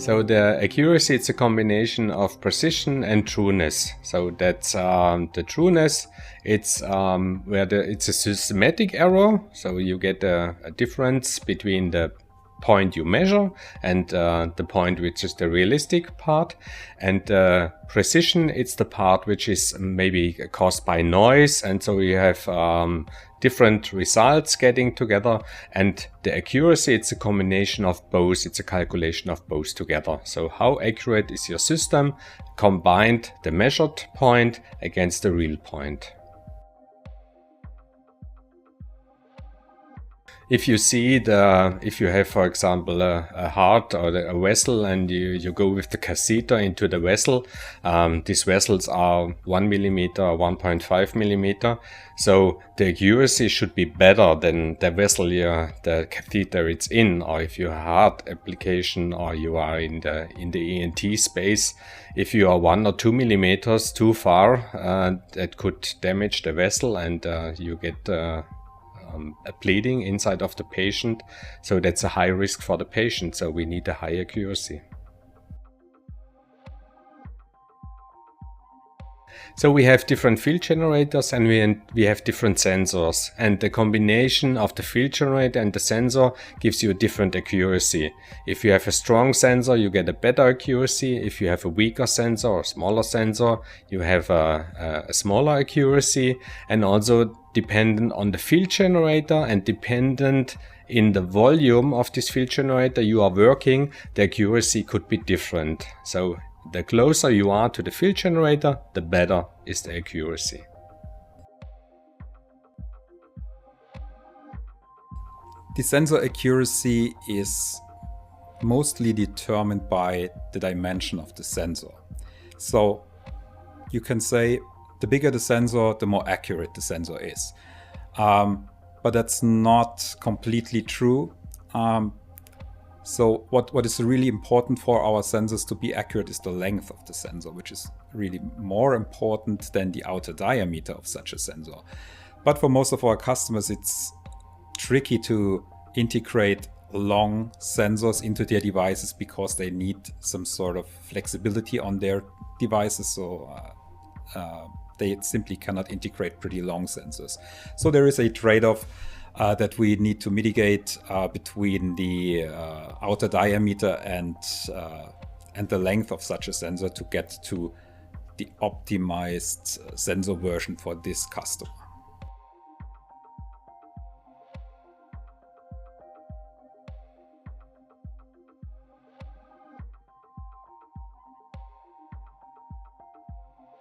So the accuracy, it's a combination of precision and trueness. So that's the trueness. It's it's a systematic error. So you get a difference between the point you measure and the point which is the realistic part. And precision, it's the part which is maybe caused by noise, and so you have different results getting together. And the accuracy, it's a combination of both. It's a calculation of both together. So how accurate is your system combined the measured point against the real point. If you see if you have, for example, a heart or a vessel, and you go with the catheter into the vessel, these vessels are 1 millimeter or 1.5 millimeter. So the accuracy should be better than the vessel the catheter it's in, or if you have a heart application or you are in the ENT space. If you are 1 or 2 millimeters too far, that could damage the vessel, and you get a bleeding inside of the patient. So that's a high risk for the patient. So we need a high accuracy. So we have different field generators, and we have different sensors, and the combination of the field generator and the sensor gives you a different accuracy. If you have a strong sensor, you get a better accuracy. If you have a weaker sensor or smaller sensor, you have a smaller accuracy. And also dependent on the field generator and dependent in the volume of this field generator you are working, the accuracy could be different. So the closer you are to the field generator, the better is the accuracy. The sensor accuracy is mostly determined by the dimension of the sensor. So you can say the bigger the sensor, the more accurate the sensor is. But that's not completely true. So what is really important for our sensors to be accurate is the length of the sensor, which is really more important than the outer diameter of such a sensor. But for most of our customers, it's tricky to integrate long sensors into their devices because they need some sort of flexibility on their devices. So they simply cannot integrate pretty long sensors. So there is a trade-off that we need to mitigate between the outer diameter and the length of such a sensor to get to the optimized sensor version for this customer.